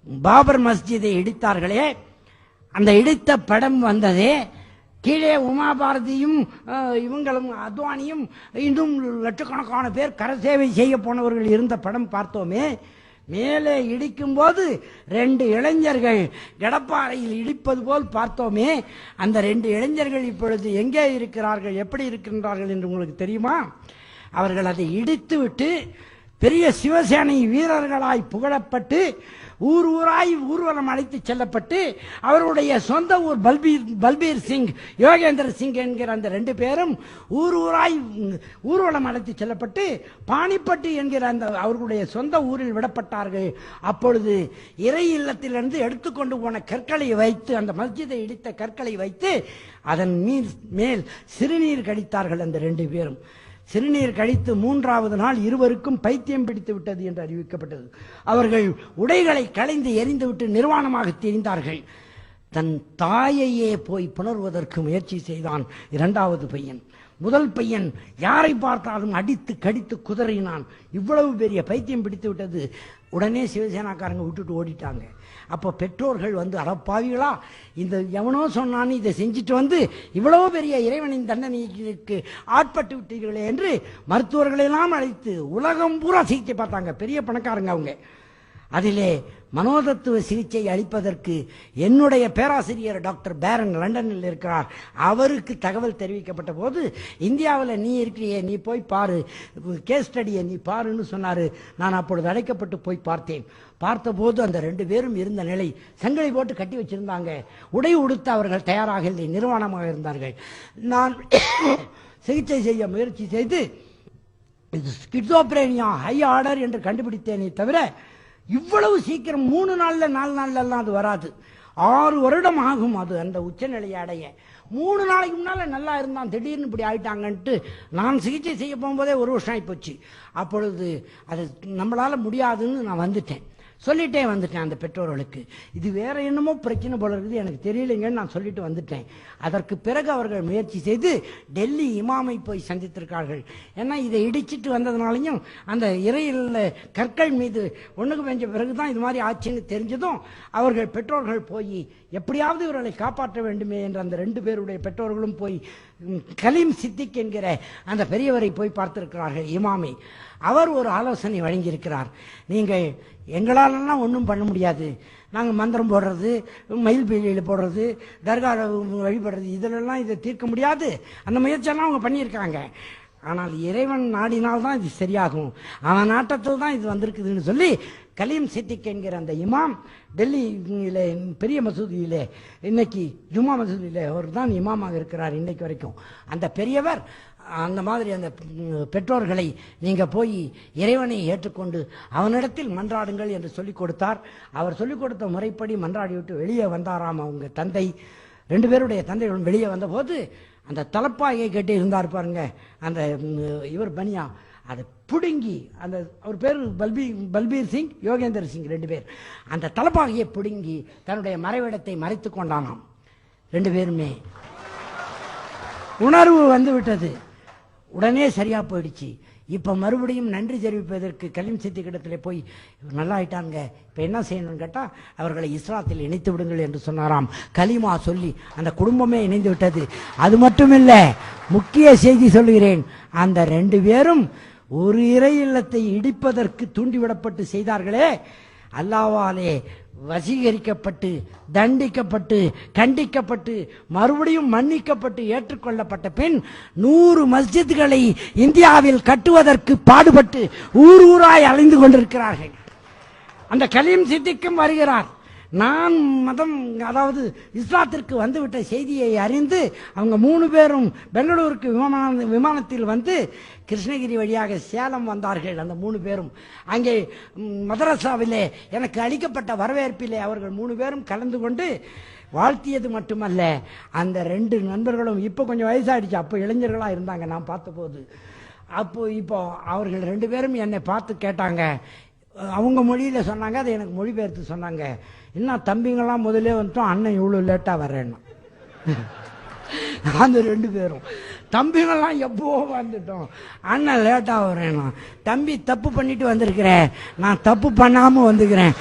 பாபர் மஸ்ஜிதை இடித்தார்களே, அந்த இடித்த படம் வந்ததே, கீழே உமாபாரதியும் இவங்களும் அத்வானியும் இன்னும் லட்சக்கணக்கான பேர் கரசேவை செய்ய போனவர்கள் இருந்த படம் பார்த்தோமே. மேலே இடிக்கும் போது 2 இளைஞர்கள் கடப்பாறையில் இடிப்பது போல் பார்த்தோமே. அந்த 2 இளைஞர்கள் இப்பொழுது எங்கே இருக்கிறார்கள், எப்படி இருக்கின்றார்கள் என்று உங்களுக்கு தெரியுமா? அவர்கள் அதை இடித்து விட்டு பெரிய சிவசேனை வீரர்களாய் புகழப்பட்டு ஊர் ஊராய் ஊர்வலம் அழைத்து செல்லப்பட்டு அவருடைய சொந்த ஊர் பல்பீர் சிங், யோகேந்திர சிங் என்கிற அந்த 2 பேரும் ஊர் ஊராய் ஊர்வலம் அழைத்து செல்லப்பட்டு பாணிப்பட்டு என்கிற அந்த அவர்களுடைய சொந்த ஊரில் விடப்பட்டார்கள். அப்பொழுது இறை இல்லத்திலிருந்து எடுத்துக்கொண்டு போன கற்களை வைத்து, அந்த மஸ்ஜிதை இடித்த கற்களை வைத்து அதன் மேல் சிறுநீர் கழித்தார்கள் அந்த 2 பேரும். சிறுநீர் கழித்து 3வது நாள் இருவருக்கும் பைத்தியம் பிடித்து விட்டது என்று அறிவிக்கப்பட்டது. அவர்கள் உடைகளை களைந்து எரிந்துவிட்டு நிர்வாணமாக தெரிந்தார்கள். தன் தாயையே போய் புணர்வதற்கு முயற்சி செய்தான் 2வது பையன். முதல் பையன் யாரை பார்த்தாலும் அடித்து கடித்து குதறினான். இவ்வளவு பெரிய பைத்தியம் பிடித்து விட்டது. உடனே சிவசேனாக்காரங்க விட்டுட்டு ஓடிட்டாங்க. அப்போ பெற்றோர்கள் வந்து, அடப்பாவிகளா, இந்த எவனோ சொன்னான்னு இதை செஞ்சுட்டு வந்து இவ்வளவு பெரிய இறைவனின் தண்டனைக்கு ஆட்பட்டு விட்டீர்களே என்று மருத்துவர்களெல்லாம் அழைத்து உலகம் பூரா சிகிச்சை பார்த்தாங்க. பெரிய பணக்காரங்க அவங்க. அதிலே மனோதத்துவ சிகிச்சை அளிப்பதற்கு என்னுடைய பேராசிரியர் டாக்டர் பேரன் லண்டனில் இருக்கிறார். அவருக்கு தகவல் தெரிவிக்கப்பட்ட போது, இந்தியாவில் நீ இருக்கிறியே, நீ போய் பாரு, கேஸ் ஸ்டடியை நீ பாருன்னு சொன்னார். நான் அப்பொழுது அழைக்கப்பட்டு போய் பார்த்தேன். பார்த்தபோது அந்த 2 பேரும் இருந்த நிலை, சங்கிலி போட்டு கட்டி வச்சிருந்தாங்க. உடை உடுத்த அவர்கள் தயாராக இல்லை, நிர்வாணமாக இருந்தார்கள். நான் சிகிச்சை செய்ய முயற்சி செய்து இது ஸ்கிசோப்ரேனியா ஹை ஆர்டர் என்று கண்டுபிடித்தேனே தவிர இவ்வளவு சீக்கிரம் 3 நாள்ல 4 நாள்ல எல்லாம் அது வராது. 6 வருடம் ஆகும் அது அந்த உச்சநிலையை அடைய. 3 நாளைக்கு முன்னால நல்லா இருந்தான், திடீர்னு இப்படி ஆயிட்டாங்கன்ட்டு நான் சிகிச்சை செய்ய போகும்போதே 1 வருஷம் ஆகி போச்சு. அப்பொழுது அது நம்மளால முடியாதுன்னு நான் வந்துட்டேன், சொல்லிட்டே வந்துட்டேன் அந்த பெற்றோர்களுக்கு. இது வேற என்னமோ பிரச்சனை போல இருக்குது, எனக்கு தெரியலைங்கன்னு நான் சொல்லிட்டு வந்துட்டேன். அதற்கு பிறகு அவர்கள் முயற்சி செய்து டெல்லி இமாமை போய் சந்தித்திருக்கார்கள். ஏன்னா இதை இடிச்சிட்டு வந்ததுனாலையும் அந்த இறையில் கற்கள் மீது ஒண்ணுக்கு பெஞ்ச பிறகுதான் இது மாதிரி ஆச்சுன்னு தெரிஞ்சதும் அவர்கள் பெற்றோர்கள் போய் எப்படியாவது இவர்களை காப்பாற்ற வேண்டுமே என்று அந்த 2 பேருடைய பெற்றோர்களும் போய் கலீம் சித்திக் என்கிற அந்த பெரியவரை போய் பார்த்திருக்கிறார்கள் இமாமை. அவர் ஒரு ஆலோசனை வழங்கியிருக்கிறார். நீங்கள் எங்களாலெல்லாம் ஒன்றும் பண்ண முடியாது, நாங்கள் மந்திரம் போடுறது, மயில் பீலியில் போடுறது, தர்கா வழிபடுறது, இதிலெல்லாம் இதை தீர்க்க முடியாது. அந்த முயற்சியெல்லாம் அவங்க பண்ணியிருக்காங்க. ஆனால் இறைவன் நாடினால்தான் இது சரியாகும், அவன் நாட்டத்தில் தான் இது வந்திருக்குதுன்னு சொல்லி கலீம் சித்திக் என்கிற அந்த இமாம் டெல்லியிலே பெரிய மசூதியிலே, இன்னைக்கு ஜும்மா மசூதியிலே அவர் தான் இமாமாக இருக்கிறார் இன்னைக்கு வரைக்கும். அந்த பெரியவர் அந்த மாதிரி அந்த பெற்றோர்களை நீங்க போய் இறைவனை ஏற்றுக்கொண்டு அவனிடத்தில் மன்றாடுங்கள் என்று சொல்லிக் கொடுத்தார். அவர் சொல்லிக் கொடுத்த முறைப்படி மன்றாடி விட்டு வெளியே வந்தாராம் அவங்க தந்தை. 2 பேருடைய தந்தைகளும் வெளியே வந்த போது அந்த தலப்பாயை கட்டி இருந்தார் பாருங்க, அந்த இவர் பனியா, அதை பிடுங்கி, அந்த அவர் பேர் பல்பீர் சிங், யோகேந்திர சிங் 2 பேர், அந்த தலப்பாகையை பிடுங்கி தன்னுடைய மறைவிடத்தை மறைத்து கொண்டானாம். 2 பேருமே உணர்வு வந்து விட்டது. உடனே சரியா போயிடுச்சு. இப்ப மறுபடியும் நன்றி தெரிவிப்பதற்கு கலீம் சித்திக் இடத்துல போய் நல்லா ஆயிட்டாங்க, இப்ப என்ன செய்யணும்னு கேட்டா அவர்களை இஸ்லாத்தில் இணைத்து விடுங்கள் என்று சொன்னாராம். கலிமா சொல்லி அந்த குடும்பமே இணைந்து விட்டது. அது மட்டுமில்ல, முக்கிய செய்தி சொல்லுகிறேன், அந்த 2 பேரும் ஒரு இறை இல்லத்தை இடிப்பதற்கு தூண்டிவிடப்பட்டு செய்தார்களே, அல்லாஹ்வாலே வசீகரிக்கப்பட்டு தண்டிக்கப்பட்டு கண்டிக்கப்பட்டு மறுபடியும் மன்னிக்கப்பட்டு ஏற்றுக்கொள்ளப்பட்ட பின் 100 மஸ்ஜித்களை இந்தியாவில் கட்டுவதற்கு பாடுபட்டு ஊர் ஊராய் அலைந்து கொண்டிருக்கிறார்கள். அந்த கலீம் சித்திக்கும் வருகிறார். நான் மதம், அதாவது இஸ்லாத்திற்கு வந்துவிட்ட செய்தியை அறிந்து அவங்க 3 பேரும் பெங்களூருக்கு விமானத்தில் வந்து கிருஷ்ணகிரி வழியாக சேலம் வந்தார்கள். அந்த 3 பேரும் அங்கே மதரசாவிலே எனக்கு அளிக்கப்பட்ட வரவேற்பிலே அவர்கள் 3 பேரும் கலந்து கொண்டு வாழ்த்தியது மட்டுமல்ல, அந்த 2 நண்பர்களும் இப்போ கொஞ்சம் வயசாயிடுச்சு, அப்போ இளைஞர்களாக இருந்தாங்க நான் பார்த்தபோது. அப்போ இப்போ அவர்கள் 2 பேரும் என்னை பார்த்து கேட்டாங்க, அவங்க மொழியில் சொன்னாங்க, அதை எனக்கு மொழிபெயர்த்து சொன்னாங்க, என்ன தம்பிங்கெல்லாம் முதலே வந்துட்டோம், அண்ணன் இவ்வளோ லேட்டாக வரேன்னா. அந்த 2 பேரும் தம்பிங்கெல்லாம் எப்போ வந்துட்டோம், அண்ணன் லேட்டாக வரேன்னா. தம்பி தப்பு பண்ணிட்டு வந்திருக்கிறேன், நான் தப்பு பண்ணாமல் வந்துக்கிறேன்.